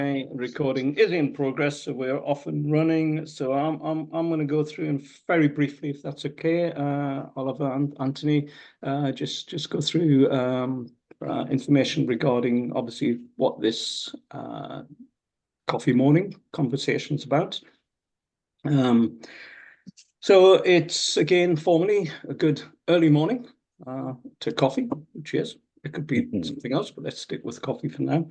Recording is in progress, so we're off and running. So I'm going to go through and very briefly, if that's okay, Oliver and Anthony, just go through information regarding obviously what this coffee morning conversation is about. So it's again formally a good early morning to coffee. Cheers. It could be something else, but let's stick with coffee for now.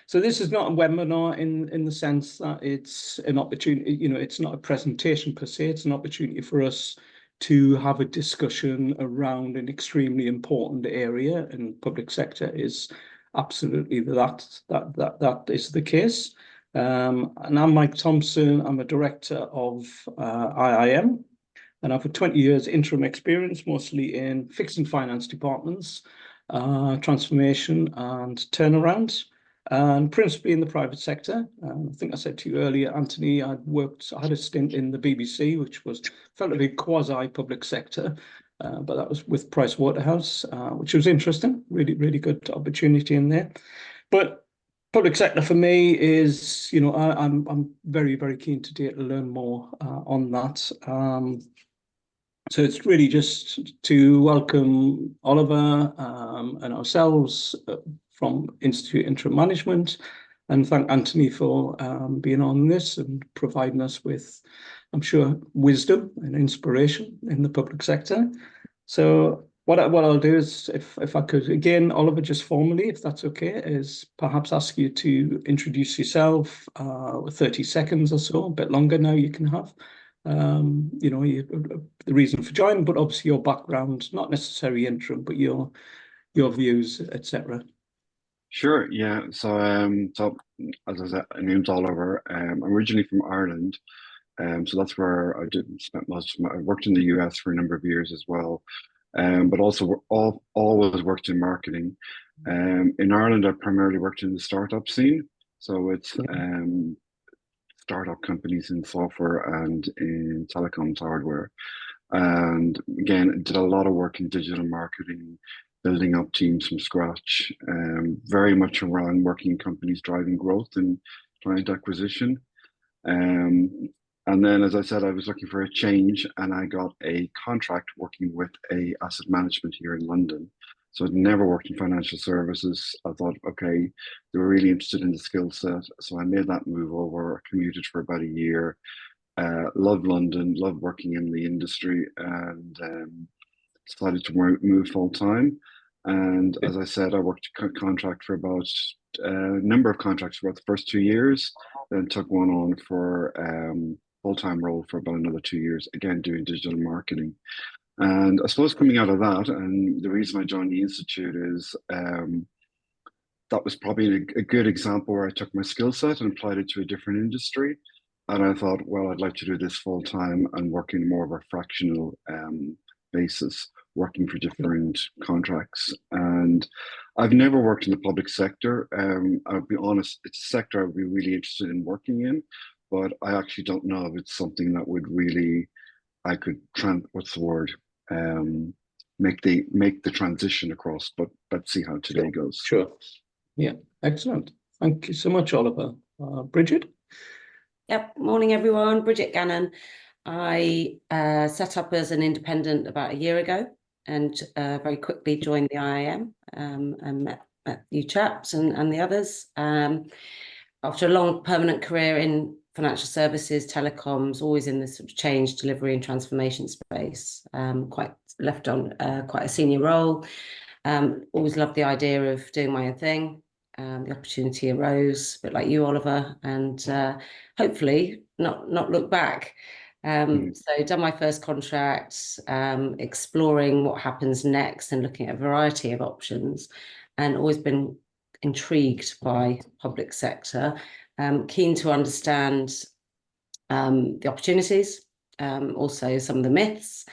So this is not a webinar in the sense that it's an opportunity, it's not a presentation per se, it's an opportunity for us to have a discussion around an extremely important area, and public sector is absolutely that is the case. And I'm Mike Thompson, I'm a director of IIM, and I've had 20 years interim experience, mostly in fixed and finance departments, transformation and turnaround, and principally in the private sector. I think I said to you earlier, Anthony, I had a stint in the BBC, which was felt a bit quasi-public sector, but that was with Price Waterhouse, which was interesting, really good opportunity in there. But public sector for me is, I'm very keen today to learn more on that. So it's really just to welcome Oliver and ourselves from Institute Interim Management, and thank Anthony for being on this and providing us with, I'm sure, wisdom and inspiration in the public sector. So what I'll do is, if I could, again, Oliver, just formally, if that's okay, is perhaps ask you to introduce yourself, 30 seconds or so, a bit longer now you can have. The reason for joining, but obviously your background, not necessarily interim, but your views, etc. Sure, yeah. So as I said, my name's Oliver. I'm originally from Ireland, so that's where I spent most of I worked in the US for a number of years as well, but also always worked in marketing. In Ireland, I primarily worked in the startup scene, so it's startup companies in software and in telecoms hardware. And again, did a lot of work in digital marketing, building up teams from scratch, very much around working companies driving growth and client acquisition. And then, as I said, I was looking for a change, and I got a contract working with a asset management here in London. So I'd never worked in financial services. I thought, okay, they were really interested in the skill set. So I made that move over, commuted for about a year, loved London, loved working in the industry, and decided to move full time. And as I said, I worked contract for about a number of contracts for about the first 2 years, then took one on for full-time role for about another 2 years, again, doing digital marketing. And I suppose coming out of that, and the reason I joined the Institute is that was probably a good example where I took my skill set and applied it to a different industry. And I thought, well, I'd like to do this full time and work in more of a fractional basis, working for different contracts. And I've never worked in the public sector. I'll be honest, it's a sector I'd be really interested in working in, but I actually don't know if it's something that would really, I could make the transition across, but let's see how today goes. Sure. Yeah, excellent. Thank you so much, Oliver. Bridget? Yep, morning everyone, Bridget Gannon. I set up as an independent about a year ago, and very quickly joined the IIM and met you chaps and the others. After a long permanent career in financial services, telecoms, always in this sort of change, delivery and transformation space, quite left on quite a senior role. Always loved the idea of doing my own thing. The opportunity arose, a bit like you, Oliver, and hopefully not look back. So done my first contract, exploring what happens next and looking at a variety of options, and always been intrigued by public sector, keen to understand the opportunities, also some of the myths,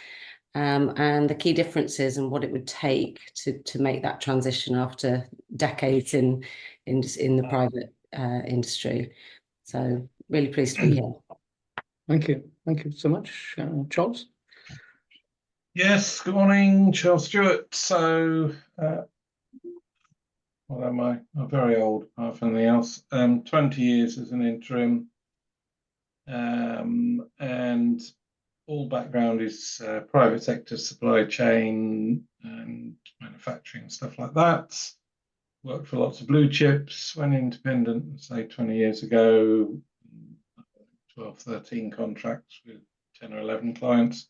and the key differences and what it would take to make that transition after decades in the private industry. So really pleased to be here. Thank you so much, Charles. Yes, good morning, Charles Stewart. So what am I? I'm very old, apart from anything else. 20 years as an interim, and all background is private sector supply chain and manufacturing, stuff like that. Worked for lots of blue chips, went independent, say 20 years ago, 12, 13 contracts with 10 or 11 clients.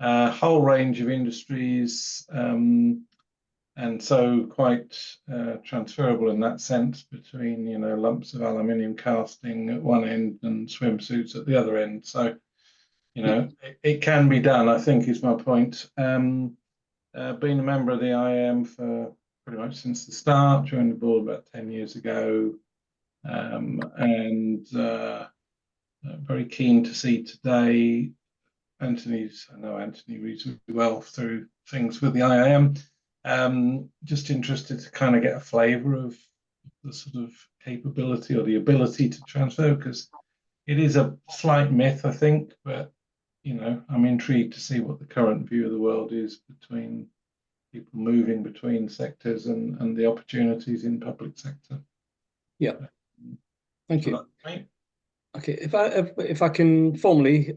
Whole range of industries, and so quite transferable in that sense between, you know, lumps of aluminium casting at one end and swimsuits at the other end. So, you know, it can be done, I think, is my point. Been a member of the IIM for pretty much since the start, joined the board about 10 years ago, and very keen to see today. I know Anthony reasonably well through things with the IIM. Just interested to kind of get a flavour of the sort of capability or the ability to transfer, because it is a slight myth, I think, but you know, I'm intrigued to see what the current view of the world is between people moving between sectors and the opportunities in public sector. Yeah, thank you. Right. Okay, if I can formally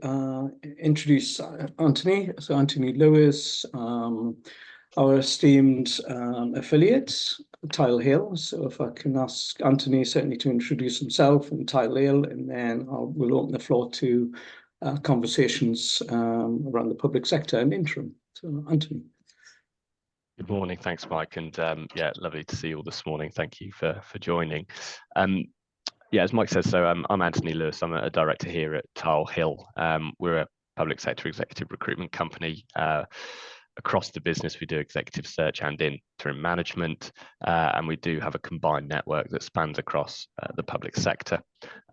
introduce Anthony. So Anthony Lewis, our esteemed affiliate, Tile Hill. So if I can ask Anthony certainly to introduce himself and Tile Hill, and then we'll open the floor to conversations around the public sector and interim. So Anthony. Good morning, thanks Mike, and yeah, lovely to see you all this morning. Thank you for joining. Yeah, as Mike says, so I'm Anthony Lewis. I'm a director here at Tile Hill. We're a public sector executive recruitment company. Across the business, we do executive search and interim management, and we do have a combined network that spans across the public sector.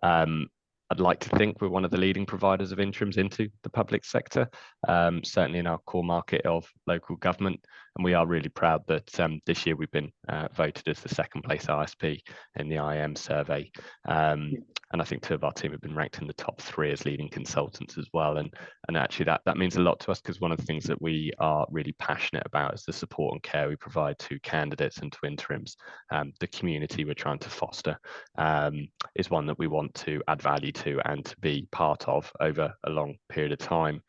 I'd like to think we're one of the leading providers of interims into the public sector, certainly in our core market of local government. And we are really proud that this year we've been voted as the second place ISP in the IIM survey. And I think 2 of our team have been ranked in the top 3 as leading consultants as well. And actually that means a lot to us, because one of the things that we are really passionate about is the support and care we provide to candidates and to interims. The community we're trying to foster is one that we want to add value to and to be part of over a long period of time.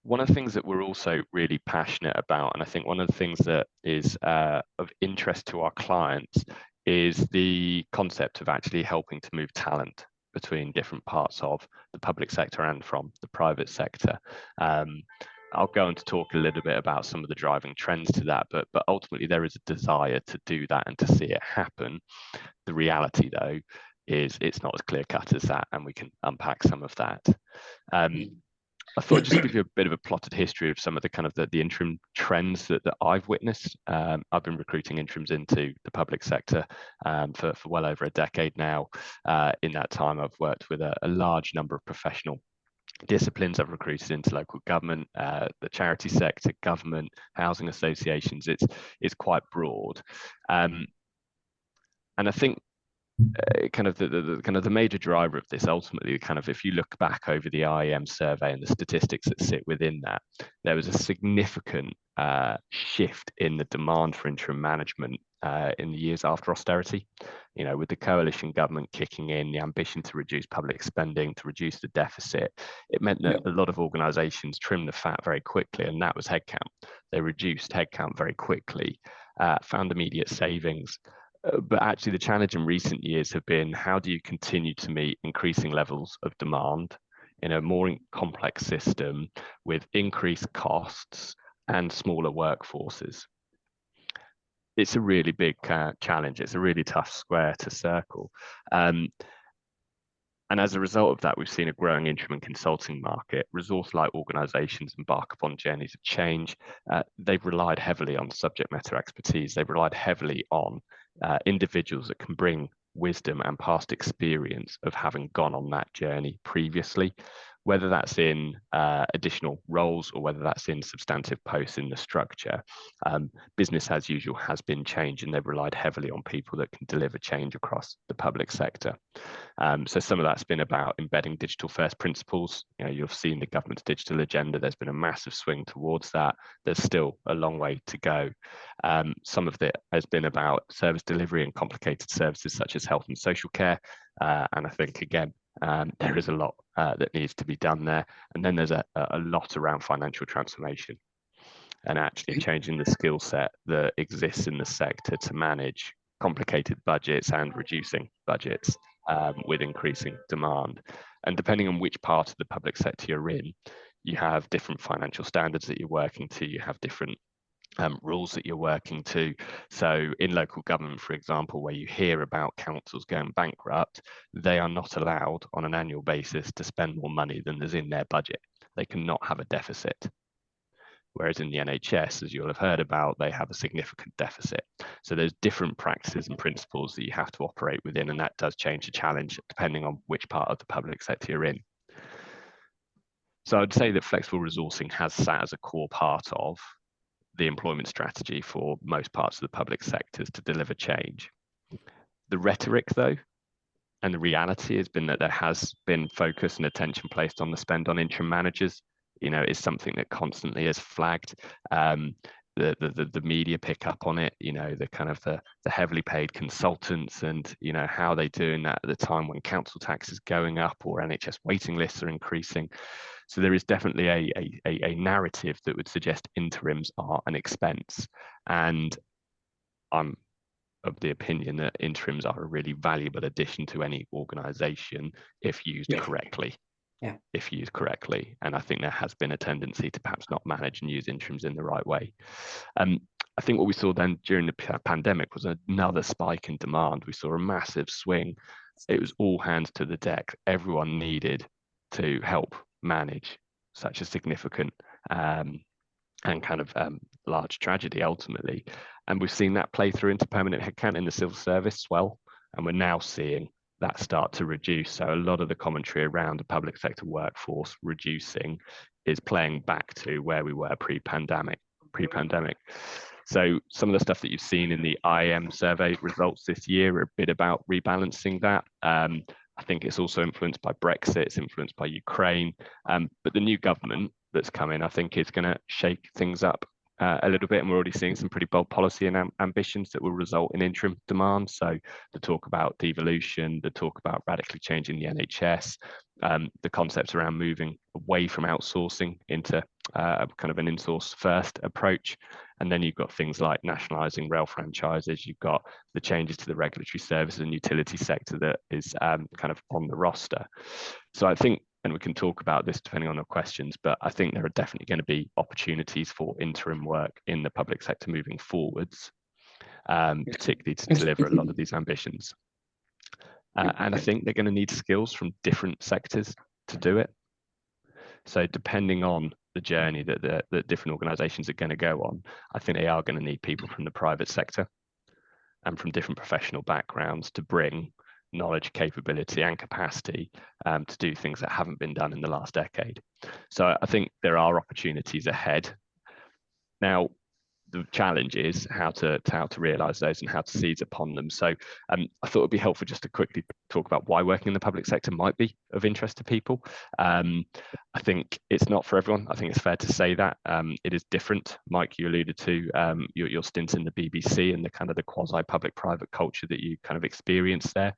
One of the things that we're also really passionate about, and I think one of the things that is of interest to our clients, is the concept of actually helping to move talent between different parts of the public sector and from the private sector. I'll go on to talk a little bit about some of the driving trends to that, but ultimately there is a desire to do that and to see it happen. The reality, though, is it's not as clear cut as that, and we can unpack some of that. I thought I'd just give you a bit of a plotted history of some of the kind of the interim trends that I've witnessed. I've been recruiting interims into the public sector for well over a decade now. In that time, I've worked with a large number of professional disciplines. I've recruited into local government, the charity sector, government, housing associations. It's quite broad, and I think kind of the major driver of this, ultimately, kind of if you look back over the IIM survey and the statistics that sit within that, there was a significant shift in the demand for interim management in the years after austerity. You know, with the coalition government kicking in, the ambition to reduce public spending, to reduce the deficit, it meant that a lot of organisations trimmed the fat very quickly, and that was headcount. They reduced headcount very quickly, found immediate savings. But actually the challenge in recent years have been, how do you continue to meet increasing levels of demand in a more complex system with increased costs and smaller workforces? It's a really big challenge. It's a really tough square to circle. And as a result of that, we've seen a growing interim and consulting market. Resource-light organisations embark upon journeys of change. They've relied heavily on subject matter expertise. They've relied heavily on individuals that can bring wisdom and past experience of having gone on that journey previously. whether that's in additional roles or whether that's in substantive posts in the structure. Business as usual has been changed, and they've relied heavily on people that can deliver change across the public sector. So some of that's been about embedding digital first principles. You know, you've seen the government's digital agenda. There's been a massive swing towards that. There's still a long way to go. Some of it has been about service delivery and complicated services such as health and social care. And I think, again, there is a lot that needs to be done there. And then there's a lot around financial transformation and actually changing the skill set that exists in the sector to manage complicated budgets and reducing budgets with increasing demand. And depending on which part of the public sector you're in, you have different financial standards that you're working to, you have different rules that you're working to. So in local government, for example, where you hear about councils going bankrupt, they are not allowed on an annual basis to spend more money than is in their budget. They cannot have a deficit. Whereas in the NHS, as you'll have heard about, they have a significant deficit. So there's different practices and principles that you have to operate within, and that does change the challenge depending on which part of the public sector you're in. So I'd say that flexible resourcing has sat as a core part of the employment strategy for most parts of the public sectors to deliver change. The rhetoric, though, and the reality has been that there has been focus and attention placed on the spend on interim managers. You know, is something that constantly is flagged. The media pick up on it, you know, the kind of the heavily paid consultants and, you know, how they doing that at the time when council tax is going up or NHS waiting lists are increasing. So there is definitely a narrative that would suggest interims are an expense. And I'm of the opinion that interims are a really valuable addition to any organisation if used correctly. Yeah. If used correctly. And I think there has been a tendency to perhaps not manage and use interims in the right way. I think what we saw then during the pandemic was another spike in demand. We saw a massive swing. It was all hands to the deck. Everyone needed to help manage such a significant and kind of large tragedy ultimately. And we've seen that play through into permanent headcount in the civil service as well. And we're now seeing that start to reduce. So a lot of the commentary around the public sector workforce reducing is playing back to where we were pre-pandemic. So some of the stuff that you've seen in the IIM survey results this year are a bit about rebalancing that. I think it's also influenced by Brexit, it's influenced by Ukraine, but the new government that's coming, I think, is going to shake things up a little bit, and we're already seeing some pretty bold policy and ambitions that will result in interim demand. So the talk about devolution, the talk about radically changing the NHS, the concepts around moving away from outsourcing into kind of an in-source first approach. And then you've got things like nationalising rail franchises, you've got the changes to the regulatory services and utility sector that is kind of on the roster. So I think, and we can talk about this depending on the questions, but I think there are definitely going to be opportunities for interim work in the public sector moving forwards, particularly to deliver a lot of these ambitions. And I think they're going to need skills from different sectors to do it. So depending on the journey that different organisations are going to go on, I think they are going to need people from the private sector and from different professional backgrounds to bring knowledge, capability and capacity to do things that haven't been done in the last decade. So I think there are opportunities ahead. Now, the challenge is how to realise those and how to seize upon them. So I thought it'd be helpful just to quickly talk about why working in the public sector might be of interest to people. I think it's not for everyone. I think it's fair to say that it is different. Mike, you alluded to your stint in the BBC and the kind of the quasi public-private culture that you kind of experienced there.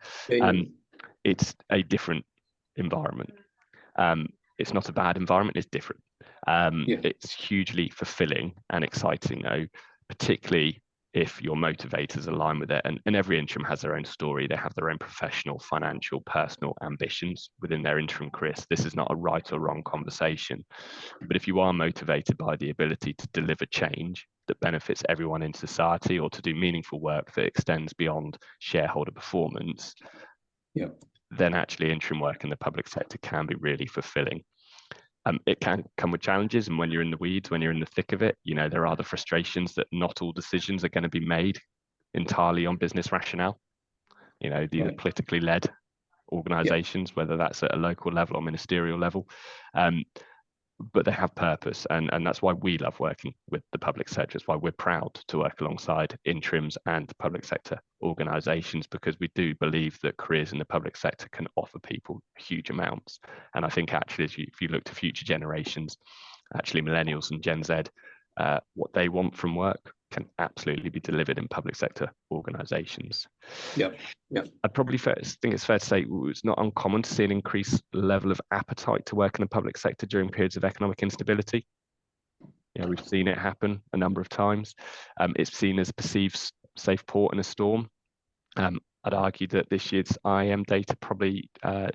It's a different environment. It's not a bad environment, it's different. It's hugely fulfilling and exciting though, particularly if your motivators align with it. And every interim has their own story. They have their own professional, financial, personal ambitions within their interim career. So this is not a right or wrong conversation. But if you are motivated by the ability to deliver change that benefits everyone in society or to do meaningful work that extends beyond shareholder performance, then actually interim work in the public sector can be really fulfilling. It can come with challenges, and when you're in the weeds, when you're in the thick of it, you know, there are the frustrations that not all decisions are going to be made entirely on business rationale. You know, these are politically led organizations, whether that's at a local level or ministerial level. But they have purpose, and that's why we love working with the public sector. It's why we're proud to work alongside Interims and public sector organisations, because we do believe that careers in the public sector can offer people huge amounts. And I think actually, if you look to future generations, actually millennials and Gen Z, what they want from work can absolutely be delivered in public sector organisations. Yeah. I'd probably think it's fair to say it's not uncommon to see an increased level of appetite to work in the public sector during periods of economic instability. We've seen it happen a number of times. It's seen as a perceived safe port in a storm. I'd argue that this year's IIM data probably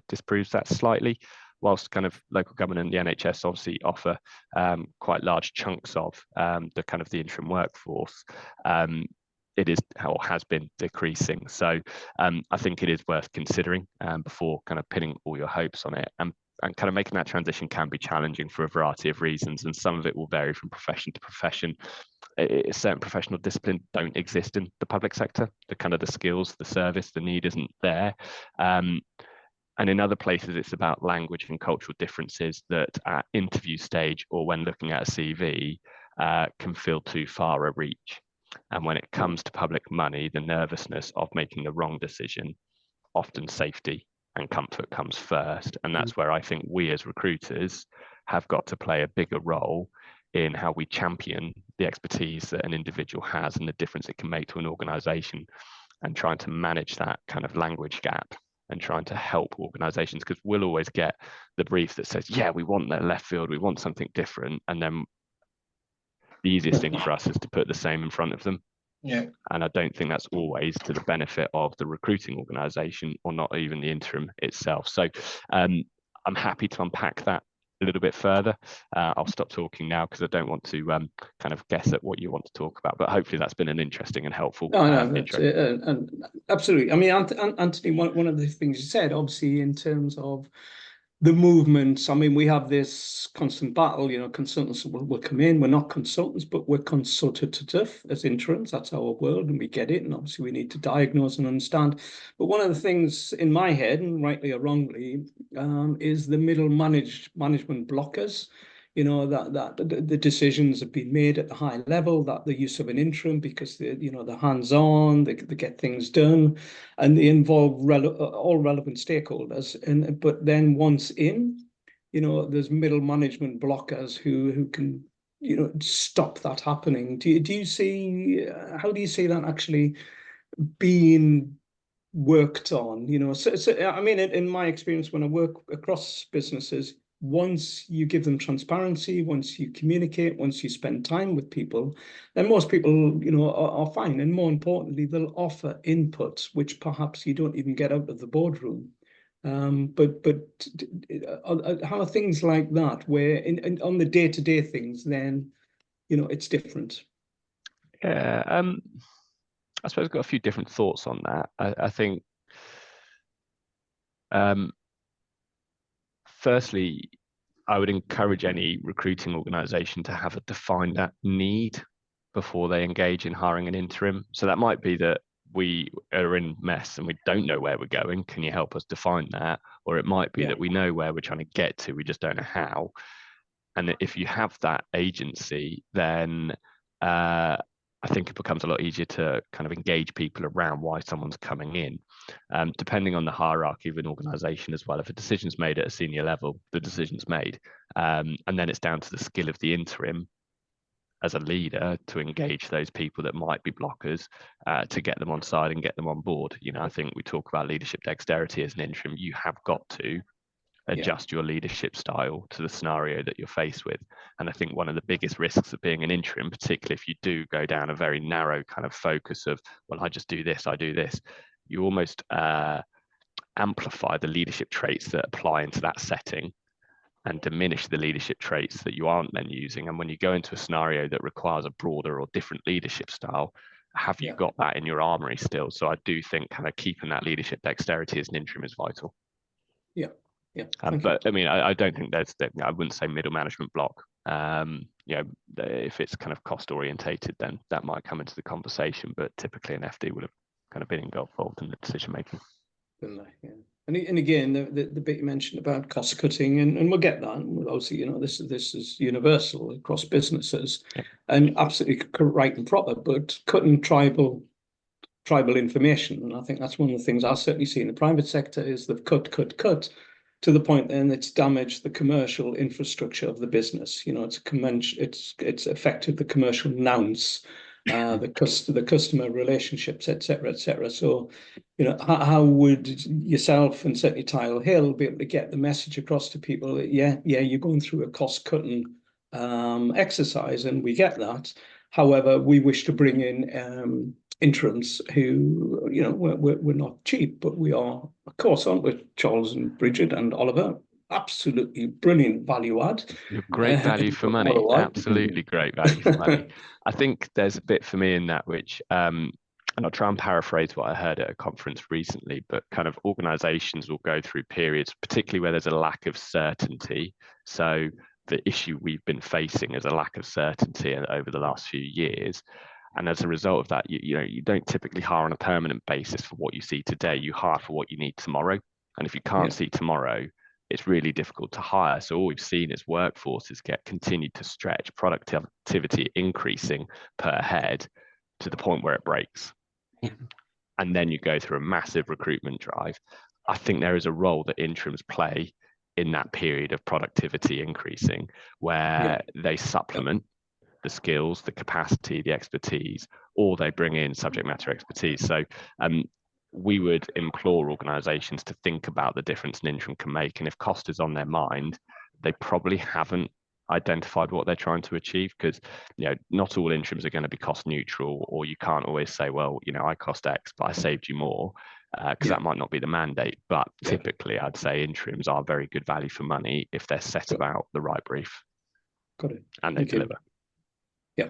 disproves that slightly. Whilst kind of local government and the NHS obviously offer quite large chunks of the interim workforce, it is or has been decreasing. So I think it is worth considering before kind of pinning all your hopes on it. And kind of making that transition can be challenging for a variety of reasons, and some of it will vary from profession to profession. Certain professional disciplines don't exist in the public sector. The skills, the service, the need isn't there. And in other places, it's about language and cultural differences that at interview stage or when looking at a CV can feel too far a reach. And when it comes to public money, the nervousness of making the wrong decision, often safety and comfort comes first. And that's where I think we as recruiters have got to play a bigger role in how we champion the expertise that an individual has and the difference it can make to an organization, and trying to manage that kind of language gap and trying to help organizations, because we'll always get the brief that says, yeah, we want that left field, we want something different. And then the easiest thing for us is to put the same in front of them. Yeah. And I don't think that's always to the benefit of the recruiting organization, or not even the interim itself. So I'm happy to unpack that a little bit further. I'll stop talking now because I don't want to kind of guess at what you want to talk about, but hopefully that's been an interesting and helpful intro. And absolutely. I mean, Anthony, one of the things you said, obviously, in terms of the movements, I mean, we have this constant battle, consultants will come in. We're not consultants, but we're consultative as interims. That's our world, and we get it. And obviously we need to diagnose and understand. But one of the things in my head, and rightly or wrongly, is the middle management blockers. That the decisions have been made at the high level, that the use of an interim, because they're hands-on, they get things done, and they involve all relevant stakeholders. But then once in, there's middle management blockers who can stop that happening. Do you see, how do you see that actually being worked on? So I mean, in my experience, when I work across businesses, once you give them transparency, once you communicate, once you spend time with people, then most people, are fine. And more importantly, they'll offer input, which perhaps you don't even get out of the boardroom. But how are things like that, where on the day-to-day things, then, it's different? Yeah, I suppose I've got a few different thoughts on that. I think, firstly, I would encourage any recruiting organisation to have a define that need before they engage in hiring an interim. So that might be that we are in mess and we don't know where we're going. Can you help us define that? Or it might be that we know where we're trying to get to, we just don't know how. And if you have that agency, then I think it becomes a lot easier to kind of engage people around why someone's coming in, depending on the hierarchy of an organisation as well. If a decision's made at a senior level, the decision's made, and then it's down to the skill of the interim as a leader to engage those people that might be blockers, to get them on side and get them on board. I think we talk about leadership dexterity as an interim. You have got to adjust your leadership style to the scenario that you're faced with. And I think one of the biggest risks of being an interim, particularly if you do go down a very narrow kind of focus of, well, I just do this, I do this, you almost amplify the leadership traits that apply into that setting and diminish the leadership traits that you aren't then using. And when you go into a scenario that requires a broader or different leadership style, have you got that in your armory still? So I do think kind of keeping that leadership dexterity as an interim is vital. Yeah. But I mean, I don't think I wouldn't say middle management block. If it's kind of cost orientated, then that might come into the conversation. But typically, an FD would have kind of been involved in the decision making. And again, the bit you mentioned about cost cutting, and we'll get that. And obviously, you know, this is universal across businesses, and absolutely right and proper. But cutting tribal information, and I think that's one of the things I certainly see in the private sector is they've cut to the point then it's damaged the commercial infrastructure of the business. You know, it's affected the commercial nouns, the customer relationships, etc., etc. So, you know, how would yourself and certainly Tile Hill be able to get the message across to people that you're going through a cost cutting exercise, and we get that. However, we wish to bring in interims who, you know, we're not cheap, but we are, of course, aren't we, Charles and Bridget and Oliver? Absolutely brilliant value add. Great value for money. Absolutely great value for money. I think there's a bit for me in that which, and I'll try and paraphrase what I heard at a conference recently, but kind of organizations will go through periods, particularly where there's a lack of certainty. So the issue we've been facing is a lack of certainty over the last few years. And as a result of that, you don't typically hire on a permanent basis for what you see today. You hire for what you need tomorrow. And if you can't see tomorrow, it's really difficult to hire. So all we've seen is workforces continued to stretch, productivity increasing per head to the point where it breaks. Yeah. And then you go through a massive recruitment drive. I think there is a role that interims play in that period of productivity increasing, where they supplement the skills, the capacity, the expertise, or they bring in subject matter expertise. So we would implore organizations to think about the difference an interim can make. And if cost is on their mind, they probably haven't identified what they're trying to achieve, because, you know, not all interims are going to be cost neutral, or you can't always say, well, you know, I cost X, but I saved you more, because that might not be the mandate. But typically, I'd say interims are very good value for money if they're set about the right brief. Got it. And they deliver. Yeah,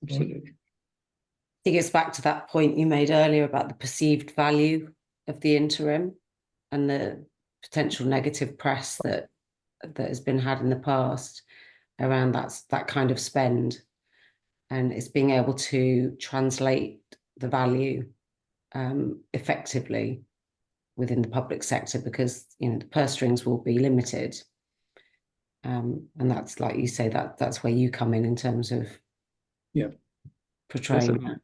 absolutely. I think it's back to that point you made earlier about the perceived value of the interim and the potential negative press that has been had in the past around that kind of spend, and it's being able to translate the value effectively within the public sector, because, you know, the purse strings will be limited, and that's, like you say, that's where you come in terms of portraying that.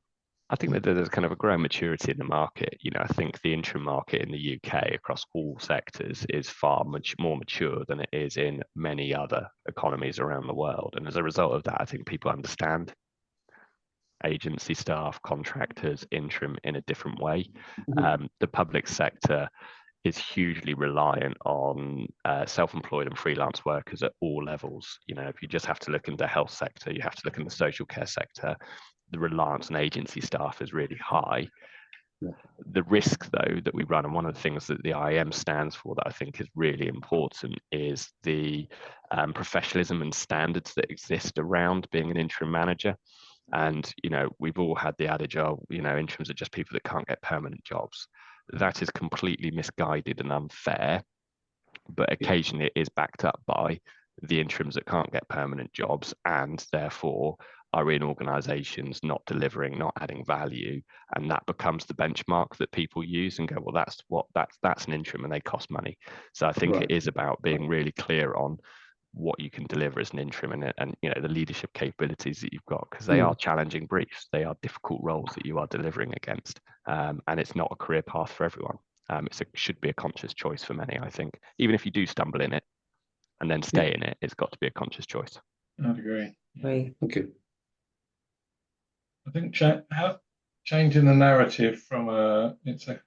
I think that there's kind of a growing maturity in the market. You know, I think the interim market in the UK across all sectors is far much more mature than it is in many other economies around the world. And as a result of that, I think people understand agency staff, contractors, interim in a different way. The public sector is hugely reliant on self-employed and freelance workers at all levels. You know, if you just have to look in the health sector, you have to look in the social care sector, the reliance on agency staff is really high. The risk, though, that we run, and one of the things that the IIM stands for that I think is really important, is the professionalism and standards that exist around being an interim manager. And, you know, we've all had the adage of, you know, interims are just people that can't get permanent jobs. That is completely misguided and unfair, but occasionally it is backed up by the interims that can't get permanent jobs, and therefore are in organizations not delivering, not adding value, and that becomes the benchmark that people use and go, well, that's an interim and they cost money. So I think it is about being really clear on what you can deliver as an interim, and you know, the leadership capabilities that you've got, because they are challenging briefs, they are difficult roles that you are delivering against, and it's not a career path for everyone. Should be a conscious choice for many, I think. Even if you do stumble in it and then stay in it, it's got to be a conscious choice. I'd agree. Agree. Okay. I think changing the narrative from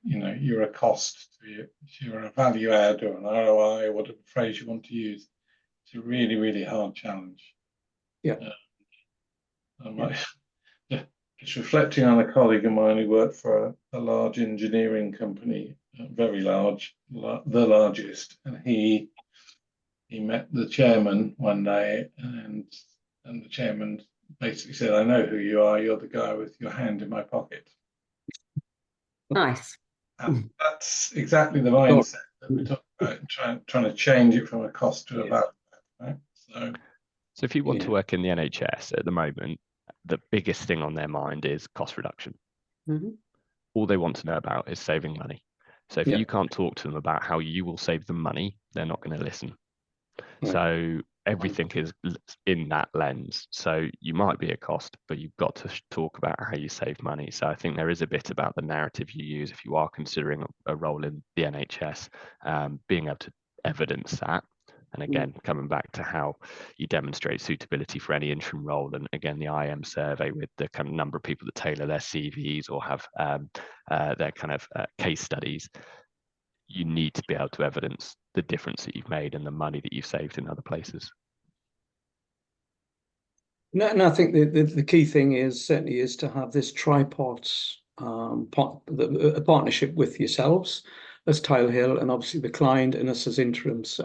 you're a cost to you're a value add or an ROI, or whatever phrase you want to use. It's a really, really hard challenge. Just reflecting on a colleague of mine who worked for a large engineering company, very large, the largest, and he met the chairman one day, and the chairman basically said, "I know who you are. You're the guy with your hand in my pocket." Nice. And that's exactly the mindset that we're talking about, trying to change it from a cost to a value. Right? So if you want to work in the NHS at the moment, the biggest thing on their mind is cost reduction. All they want to know about is saving money. So if Yeah. you can't talk to them about how you will save them money, they're not going to listen. Right. So everything is in that lens. So you might be a cost, but you've got to talk about how you save money. So I think there is a bit about the narrative you use if you are considering a role in the NHS, being able to evidence that. And again, coming back to how you demonstrate suitability for any interim role, and again, the IIM survey with the kind of number of people that tailor their CVs or have their kind of case studies, you need to be able to evidence the difference that you've made and the money that you've saved in other places. No, and I think the key thing is certainly is to have this tripod a partnership with yourselves as Tile Hill, and obviously the client and us as interims.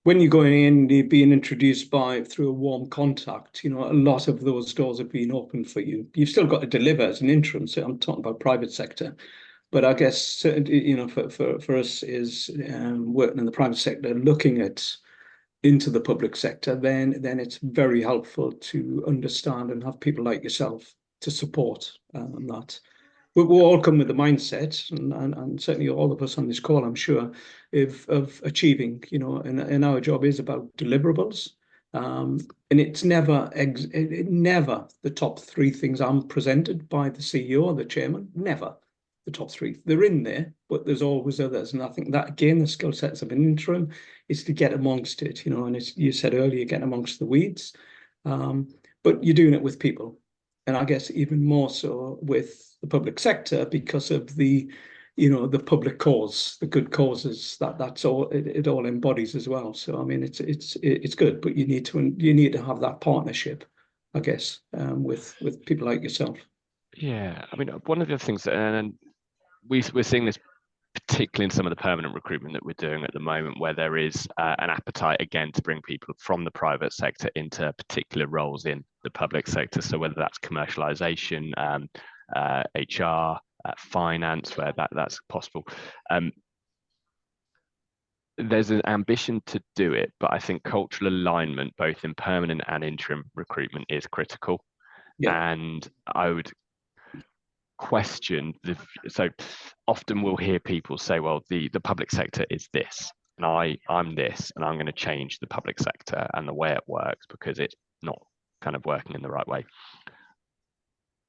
When you're going in, you're being introduced through a warm contact, a lot of those doors have been opened for you. You've still got to deliver as an interim. So I'm talking about private sector. But I guess, for us is working in the private sector, looking into the public sector, then it's very helpful to understand and have people like yourself to support that. We'll all come with the mindset, and certainly all of us on this call, I'm sure, of achieving, and our job is about deliverables. And it's never the top three things I'm presented by the CEO or the chairman, never the top three. They're in there, but there's always others. And I think that, again, the skill sets of an interim is to get amongst it, and as you said earlier, get amongst the weeds. But you're doing it with people. And I guess even more so with the public sector because of the public cause, the good causes that's all it all embodies as well. So I mean, it's good, but you need to have that partnership, I guess, with people like yourself. Yeah, I mean, one of the things, and we're seeing this particularly in some of the permanent recruitment that we're doing at the moment, where there is an appetite again to bring people from the private sector into particular roles in the public sector. So whether that's commercialization, HR, finance, where that's possible. There's an ambition to do it, but I think cultural alignment, both in permanent and interim recruitment, is critical. Yeah. And I would question so often we'll hear people say, well, the public sector is this, and I'm this, and I'm going to change the public sector and the way it works because it's not kind of working in the right way.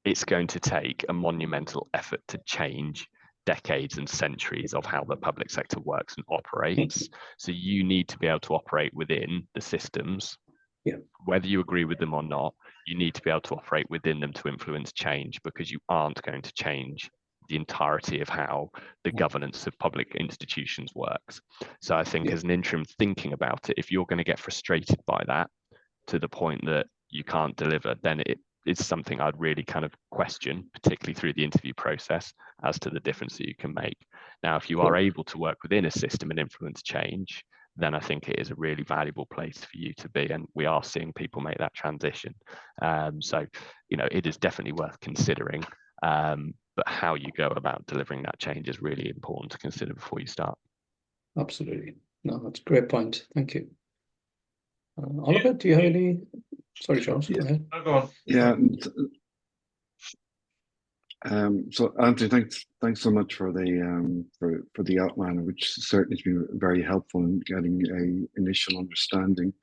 It's going to take a monumental effort to change decades and centuries of how the public sector works and operates. So you need to be able to operate within the systems. Yeah. Whether you agree with them or not, you need to be able to operate within them to influence change, because you aren't going to change the entirety of how the governance of public institutions works. So I think as an interim, thinking about it, if you're going to get frustrated by that to the point that you can't deliver, then it's something I'd really kind of question, particularly through the interview process, as to the difference that you can make. Now, if you are able to work within a system and influence change, then I think it is a really valuable place for you to be. And we are seeing people make that transition. So, it is definitely worth considering. But how you go about delivering that change is really important to consider before you start. Absolutely. No, that's a great point. Thank you. Oliver, do you have any? Sorry, Charles. Go ahead. Go on. Yeah. So Anthony, thanks so much for the outline, which certainly has been very helpful in getting an initial understanding.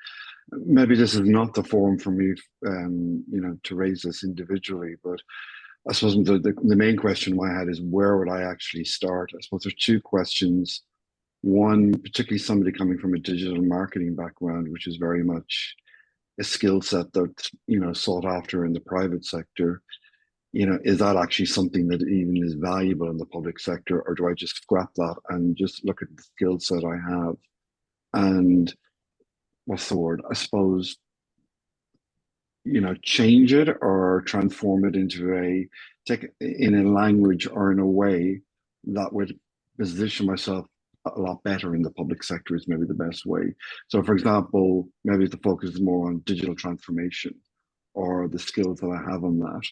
Maybe this is not the forum for me, to raise this individually, but I suppose the main question I had is, where would I actually start? I suppose there's two questions. One, particularly somebody coming from a digital marketing background, which is very much a skill set that's sought after in the private sector. Is that actually something that even is valuable in the public sector, or do I just scrap that and just look at the skill set I have and what's the word? I suppose, change it or transform it into take in a language or in a way that would position myself a lot better in the public sector is maybe the best way. So, for example, maybe the focus is more on digital transformation or the skills that I have on that.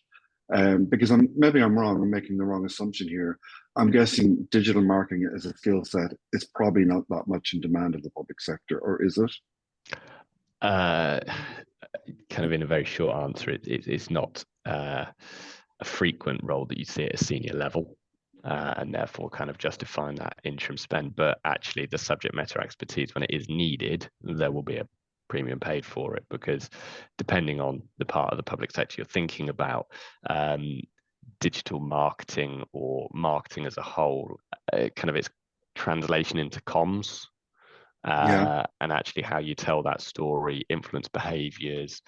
Because maybe I'm wrong, I'm making the wrong assumption here. I'm guessing digital marketing as a skill set is probably not that much in demand in the public sector, or is it? Kind of in a very short answer, it's not a frequent role that you see at a senior level. and therefore kind of justifying that interim spend. But actually the subject matter expertise, when it is needed, there will be a premium paid for it, because depending on the part of the public sector you're thinking about, digital marketing or marketing as a whole, kind of its translation into comms, and actually how you tell that story, influence behaviors,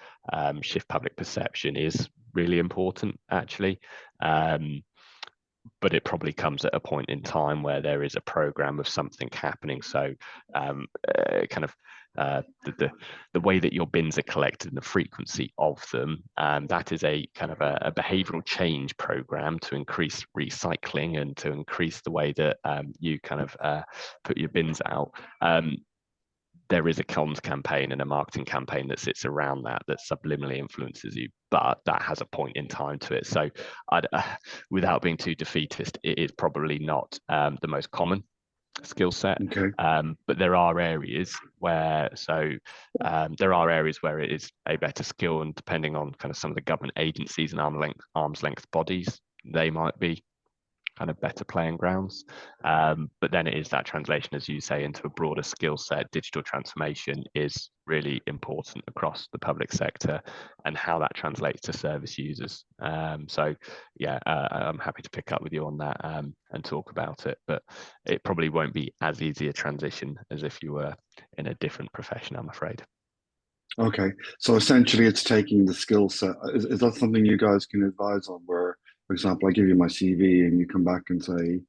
shift public perception is really important actually. But it probably comes at a point in time where there is a program of something happening. So kind of the way that your bins are collected and the frequency of them, that is a kind of a behavioral change program to increase recycling and to increase the way that you kind of put your bins out. There is a comms campaign and a marketing campaign that sits around that subliminally influences you, but that has a point in time to it. So without being too defeatist, it is probably not the most common skill set. Okay. But there are areas where it is a better skill, and depending on kind of some of the government agencies and arm's length bodies, they might be kind of better playing grounds. But then it is that translation, as you say, into a broader skill set. Digital transformation is really important across the public sector, and how that translates to service users. So yeah, I'm happy to pick up with you on that and talk about it, but it probably won't be as easy a transition as if you were in a different profession, I'm afraid. Okay. So essentially it's taking the skill set. Is that something you guys can advise on, where, for example, I give you my CV and you come back and say,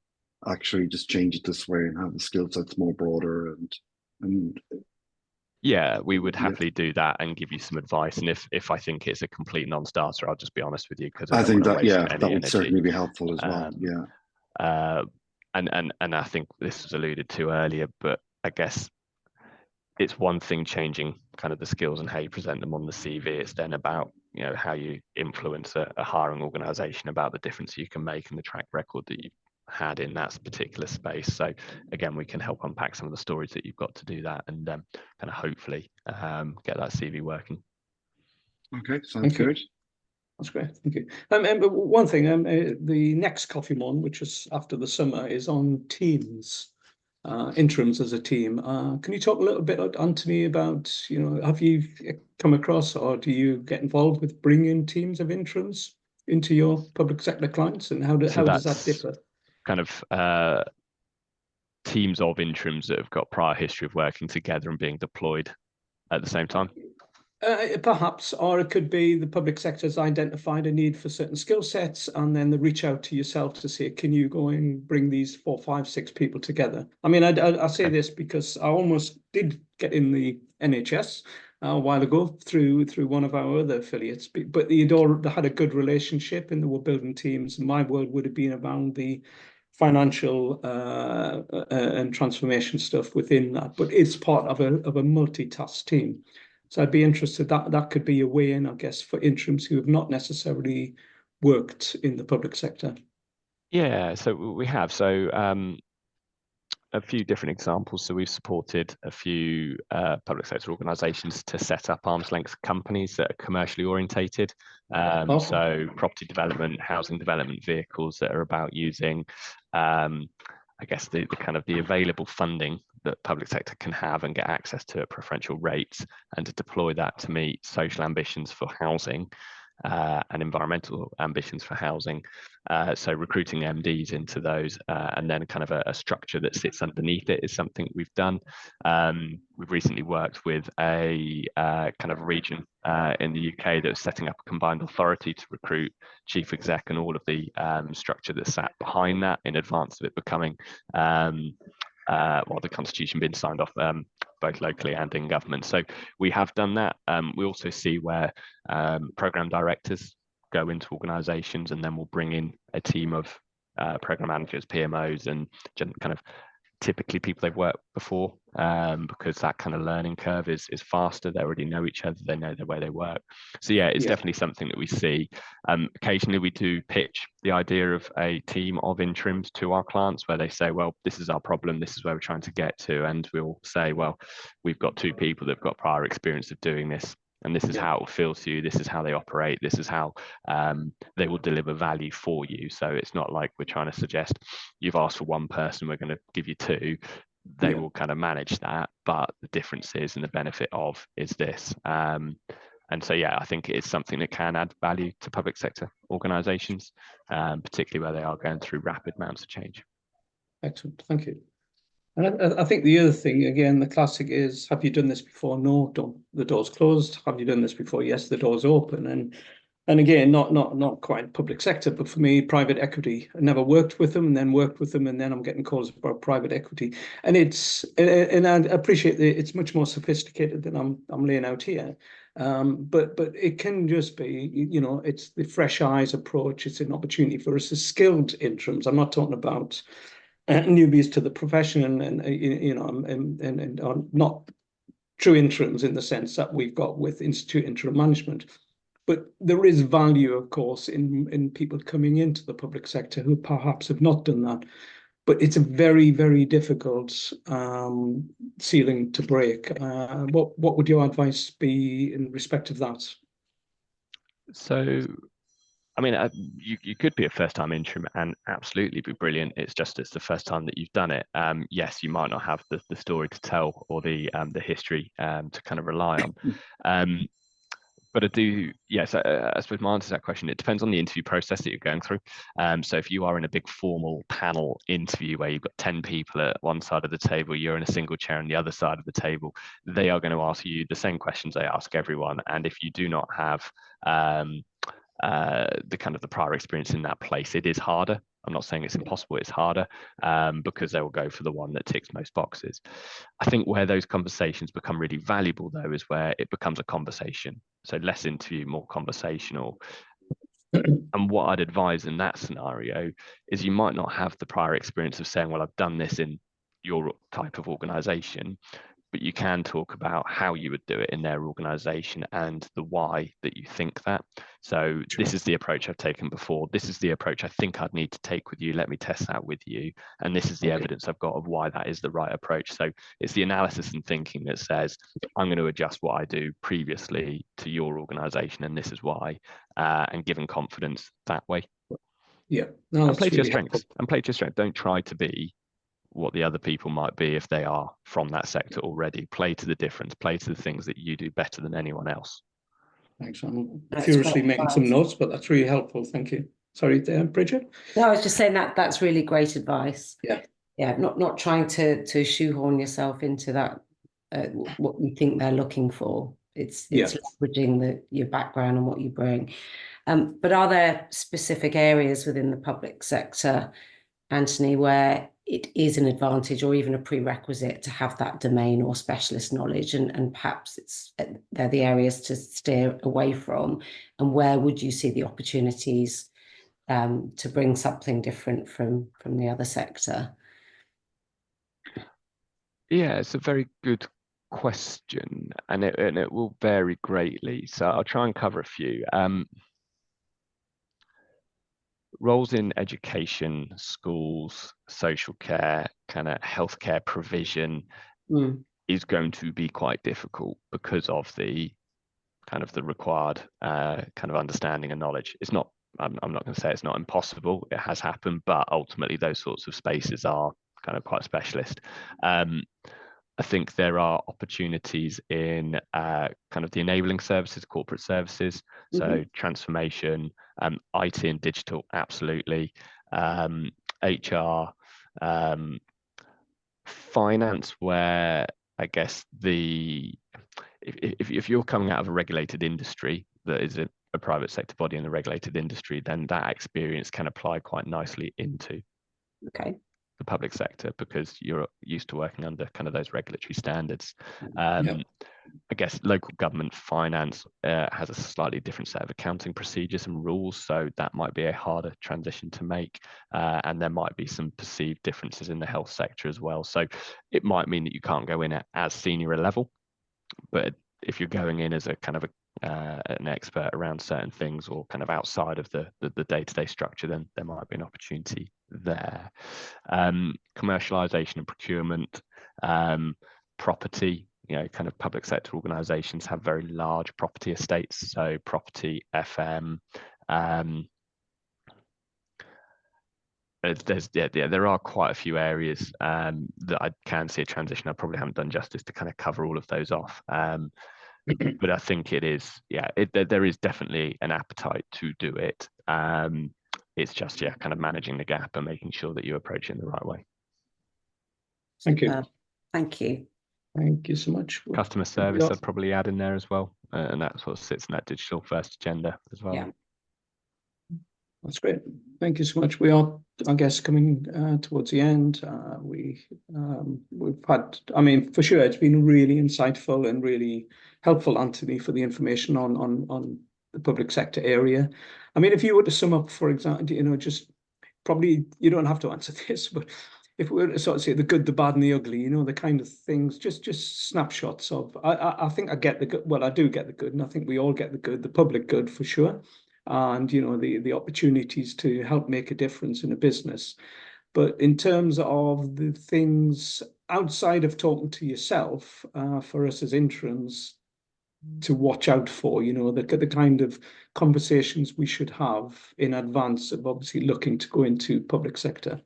actually just change it this way and have the skill sets more broader and yeah, we would happily do that and give you some advice. And if I think it's a complete non-starter, I'll just be honest with you, because I think don't want that, to waste yeah, any that would energy. certainly be helpful as well. Yeah. And I think this was alluded to earlier, but I guess it's one thing changing kind of the skills and how you present them on the CV. It's then about, you know, how you influence a hiring organization, about the difference you can make and the track record that you've had in that particular space. So again, we can help unpack some of the stories that you've got to do that, and kind of hopefully get that CV working. Okay, sounds good. That's great, thank you. But one thing, the next coffee mon, which is after the summer, is on teams, interims as a team. Can you talk a little bit, Anthony, about, you know, have you come across, or do you get involved with bringing teams of interims into your public sector clients, and how does that differ? Kind of teams of interims that have got prior history of working together and being deployed at the same time? Perhaps, or it could be the public sector's identified a need for certain skill sets, and then they reach out to yourself to say, can you go and bring these 4, 5, 6 people together? I mean, I say this because I almost did get in the NHS a while ago through one of our other affiliates, but they had a good relationship and they were building teams. My world would have been around the financial and transformation stuff within that, but it's part of a multitask team. So I'd be interested, that could be a way in, I guess, for interims who have not necessarily worked in the public sector. Yeah, so we have. So a few different examples. So we've supported a few public sector organisations to set up arm's length companies that are commercially orientated. So property development, housing development vehicles that are about using, I guess, the kind of the available funding that public sector can have and get access to at preferential rates, and to deploy that to meet social ambitions for housing and environmental ambitions for housing. So recruiting MDs into those, and then kind of a structure that sits underneath it is something we've done. We've recently worked with a kind of region in the UK that was setting up a combined authority to recruit chief exec and all of the structure that sat behind that in advance of it becoming the constitution being signed off both locally and in government. So we have done that. We also see where program directors go into organizations, and then we'll bring in a team of program managers, PMOs, and kind of typically people they've worked before, because that kind of learning curve is faster. They already know each other, they know the way they work. So yeah, it's definitely something that we see. Occasionally we do pitch the idea of a team of interims to our clients, where they say, well, this is our problem, this is where we're trying to get to, and we'll say, well, we've got 2 people that've got prior experience of doing this. and this is how it will feel to you, this is how they operate, this is how they will deliver value for you. So it's not like we're trying to suggest you've asked for one person, we're going to give you two. They will kind of manage that, but the difference is, and the benefit of, is this. And so, yeah, I think it's something that can add value to public sector organisations, particularly where they are going through rapid amounts of change. Excellent, thank you. And I think the other thing, again, the classic is, have you done this before? No, don't. The door's closed. Have you done this before? Yes, the door's open. And again, not quite public sector, but for me, private equity. I never worked with them, and then worked with them, and then I'm getting calls about private equity. And I appreciate that it's much more sophisticated than I'm laying out here. But it can just be, it's the fresh eyes approach. It's an opportunity for us as skilled interims. I'm not talking about newbies to the profession, and not true interims in the sense that we've got with Institute Interim Management. But there is value, of course, in people coming into the public sector who perhaps have not done that. But it's a very, very difficult ceiling to break. What would your advice be in respect of that? So, I mean, you could be a first-time interim and absolutely be brilliant. It's just it's the first time that you've done it. Yes, you might not have the story to tell or the history to kind of rely on. But I do, yes, I suppose my answer to that question, it depends on the interview process that you're going through. So if you are in a big formal panel interview where you've got 10 people at one side of the table, you're in a single chair on the other side of the table, they are going to ask you the same questions they ask everyone. And if you do not have the prior experience in that place, it is harder. I'm not saying it's impossible, it's harder, because they will go for the one that ticks most boxes. I think where those conversations become really valuable, though, is where it becomes a conversation. So less interview, more conversational. And what I'd advise in that scenario is you might not have the prior experience of saying, well, I've done this in your type of organization, but you can talk about how you would do it in their organization and the why that you think that. So this is the approach I've taken before. This is the approach I think I'd need to take with you. Let me test that with you. And this is the evidence I've got of why that is the right approach. So it's the analysis and thinking that says, I'm going to adjust what I do previously to your organization, and this is why, and giving confidence that way. Yeah. No, and play to your strengths. And play to your strengths. Don't try to be what the other people might be if they are from that sector already. Play to the difference, play to the things that you do better than anyone else. Thanks. I'm furiously making some notes, but that's really helpful. Thank you. Sorry, Bridget? No, I was just saying that that's really great advice. Yeah. Not trying to shoehorn yourself into that, what you think they're looking for. It's leveraging your background and what you bring. But are there specific areas within the public sector, Anthony, where it is an advantage or even a prerequisite to have that domain or specialist knowledge, and perhaps they're the areas to steer away from? And where would you see the opportunities to bring something different from the other sector? Yeah, it's a very good question, and it will vary greatly. So I'll try and cover a few. Roles in education, schools, social care, kind of healthcare provision is going to be quite difficult because of the kind of the required kind of understanding and knowledge. It's not, I'm not going to say it's not impossible. It has happened, but ultimately those sorts of spaces are kind of quite specialist. I think there are opportunities in kind of the enabling services, corporate services, so transformation, IT and digital, absolutely, HR, finance, where I guess if you're coming out of a regulated industry that is a private sector body in a regulated industry, then that experience can apply quite nicely into the public sector because you're used to working under kind of those regulatory standards. I guess local government finance has a slightly different set of accounting procedures and rules, so that might be a harder transition to make, and there might be some perceived differences in the health sector as well. So it might mean that you can't go in at as senior a level, but if you're going in as a kind of an expert around certain things or kind of outside of the day-to-day structure, then there might be an opportunity there. Commercialization and procurement, property, you know, kind of public sector organisations have very large property estates, so property, FM. There are quite a few areas that I can see a transition. I probably haven't done justice to kind of cover all of those off. But I think it is, there is definitely an appetite to do it. It's just, kind of managing the gap and making sure that you approach it in the right way. Thank you. Thank you. Thank you so much. Customer service, I'd probably add in there as well. And that sort of sits in that digital first agenda as well. Yeah. That's great. Thank you so much. We are, I guess, coming towards the end. We've had, I mean, for sure, it's been really insightful and really helpful, Anthony, for the information on the public sector area. I mean, if you were to sum up, for example, you know, just probably, you don't have to answer this, but if we were to sort of say the good, the bad, and the ugly, you know, the kind of things, just snapshots of. I think I get the good. Well, I do get the good, and I think we all get the good, the public good for sure. And you know, the opportunities to help make a difference in a business. But in terms of the things outside of talking to yourself, for us as interims to watch out for, you know, the kind of conversations we should have in advance of obviously looking to go into public sector.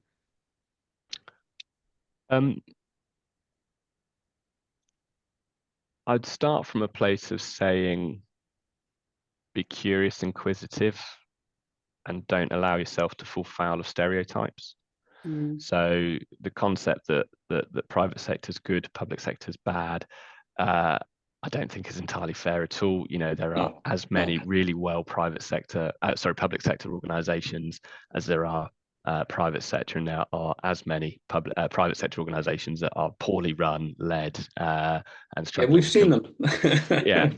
I'd start from a place of saying, be curious, inquisitive, and don't allow yourself to fall foul of stereotypes. So the concept that private sector is good, public sector is bad, I don't think is entirely fair at all. You know, there are as many really well public sector organisations as there are private sector, and there are as many private sector organisations that are poorly run, led, and struggling. We've seen them.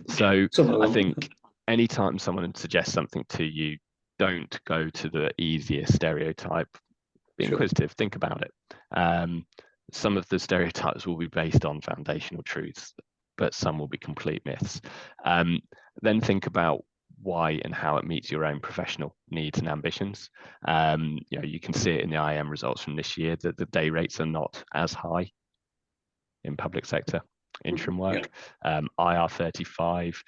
So I think anytime someone suggests something to you, don't go to the easiest stereotype. Be inquisitive, think about it. Some of the stereotypes will be based on foundational truths, but some will be complete myths. Then think about why and how it meets your own professional needs and ambitions. You know, you can see it in the IIM results from this year that the day rates are not as high in public sector interim work. IR35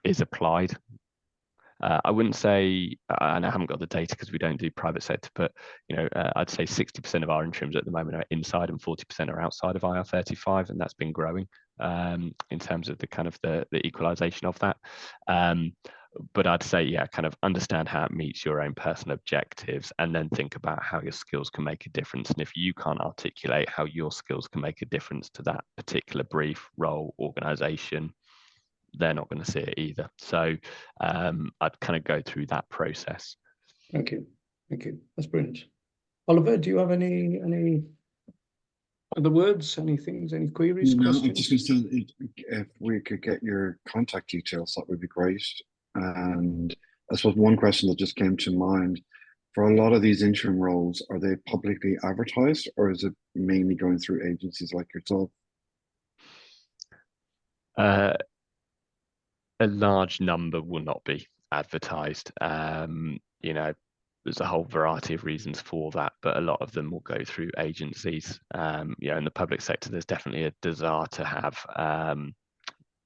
is applied. I wouldn't say, and I haven't got the data because we don't do private sector, but you know, I'd say 60% of our interims at the moment are inside and 40% are outside of IR35, and that's been growing in terms of the kind of the equalisation of that. But I'd say, kind of understand how it meets your own personal objectives, and then think about how your skills can make a difference. And if you can't articulate how your skills can make a difference to that particular brief, role, organisation, they're not going to see it either. So I'd kind of go through that process. Thank you. That's brilliant. Oliver, do you have any other words, any queries, questions? I'm just going to say, if we could get your contact details, that would be great. And I suppose one question that just came to mind, for a lot of these interim roles, are they publicly advertised, or is it mainly going through agencies like yourself? A large number will not be advertised. You know, there's a whole variety of reasons for that, but a lot of them will go through agencies. You know, in the public sector, there's definitely a desire to have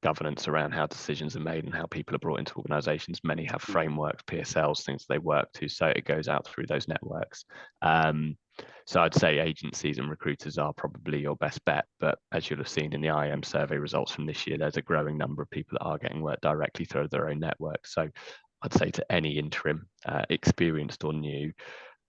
governance around how decisions are made and how people are brought into organisations. Many have frameworks, PSLs, things they work to, so it goes out through those networks. So I'd say agencies and recruiters are probably your best bet, but as you'll have seen in the IIM survey results from this year, there's a growing number of people that are getting work directly through their own network. So I'd say to any interim, experienced or new,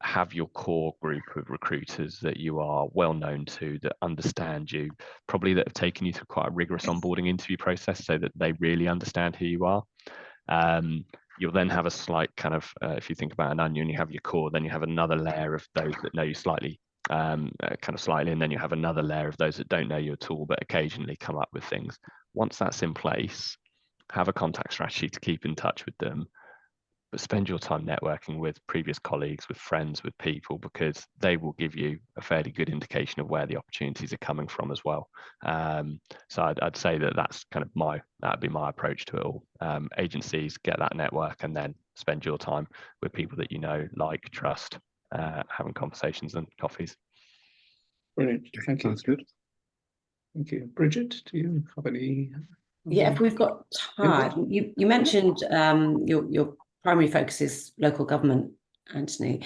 have your core group of recruiters that you are well known to, that understand you, probably that have taken you through quite a rigorous onboarding interview process so that they really understand who you are. You'll then have a slight kind of, if you think about an onion, you have your core, then you have another layer of those that know you slightly, and then you have another layer of those that don't know you at all, but occasionally come up with things. Once that's in place, have a contact strategy to keep in touch with them, but spend your time networking with previous colleagues, with friends, with people, because they will give you a fairly good indication of where the opportunities are coming from as well. So I'd say that's kind of that'd be my approach to it all. Agencies, get that network, and then spend your time with people that you know, like, trust, having conversations and coffees. Brilliant. Thank you. Sounds good. Thank you. Bridget, do you have any? Yeah, if we've got time, you mentioned your primary focus is local government, Anthony.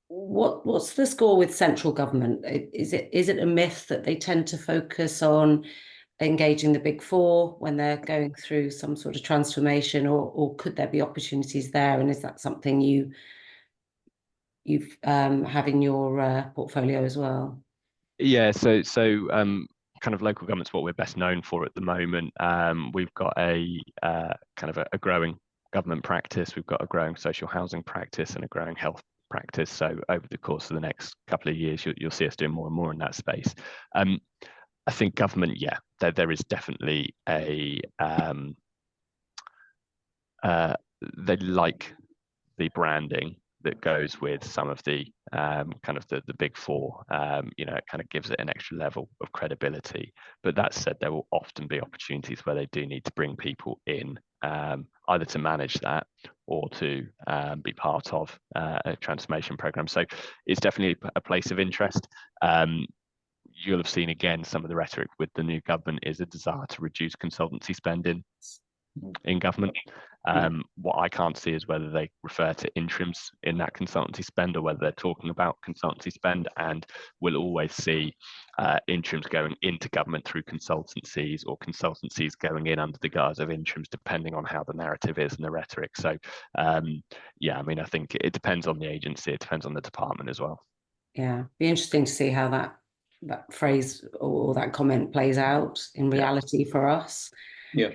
What's the score with central government? Is it a myth that they tend to focus on engaging the big four when they're going through some sort of transformation, or could there be opportunities there? And is that something you've have in your portfolio as well? Yeah, so kind of local government's what we're best known for at the moment. We've got a kind of a growing government practice. We've got a growing social housing practice and a growing health practice. So over the course of the next couple of years, you'll see us doing more and more in that space. I think government, yeah, there is definitely a they like the branding that goes with some of the kind of the big four. You know, it kind of gives it an extra level of credibility. But that said, there will often be opportunities where they do need to bring people in, either to manage that or to be part of a transformation program. So it's definitely a place of interest. You'll have seen again some of the rhetoric with the new government is a desire to reduce consultancy spending in government. What I can't see is whether they refer to interims in that consultancy spend or whether they're talking about consultancy spend, and we'll always see interims going into government through consultancies or consultancies going in under the guise of interims, depending on how the narrative is and the rhetoric. So yeah, I mean, I think it depends on the agency, it depends on the department as well. Yeah, be interesting to see how that phrase or that comment plays out in reality for us. Yeah.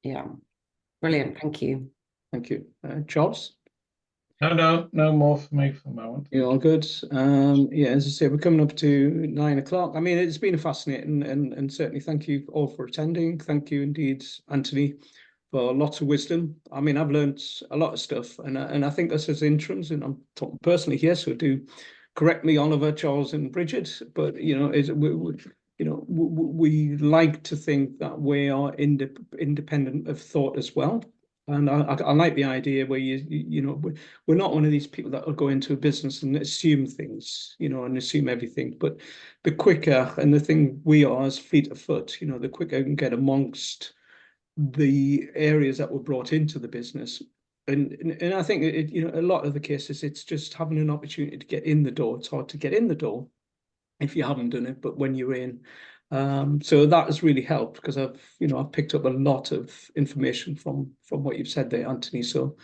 Yeah, brilliant. Thank you. Thank you. Charles? No more for me for the moment. You're all good. Yeah, as I say, we're coming up to 9 o'clock. I mean, it's been a fascinating and certainly thank you all for attending. Thank you indeed, Anthony, for lots of wisdom. I mean, I've learned a lot of stuff, and I think us as interims, and I'm talking personally here, so do correct me, Oliver, Charles, and Bridget. But you know, we like to think that we are independent of thought as well. And I like the idea where you know, we're not one of these people that will go into a business and assume things, you know, and assume everything. But the quicker, and the thing we are as fleet of foot, you know, the quicker we can get amongst the areas that were brought into the business. And I think you know, a lot of the cases, it's just having an opportunity to get in the door. It's hard to get in the door if you haven't done it, but when you're in, so that has really helped because I've picked up a lot of information from what you've said there, Anthony. So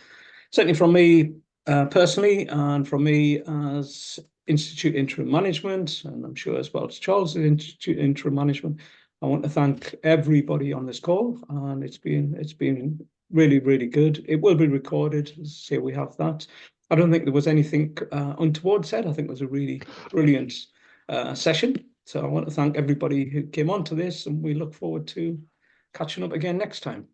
certainly from me personally, and from me as Institute Interim Management, and I'm sure as well as Charles at Institute Interim Management, I want to thank everybody on this call, and it's been really, really good. It will be recorded, as I say, we have that. I don't think there was anything untoward said. I think it was a really brilliant session. So I want to thank everybody who came on to this, and we look forward to catching up again next time.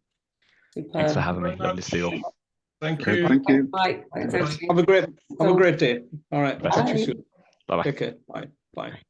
Thanks for having me. Lovely to see you all. Thank Okay, you. thank you. Bye. Thanks, Anthony. Have a great day. All right. Bye. Talk to you soon. Bye-bye. Take care. Bye. Bye.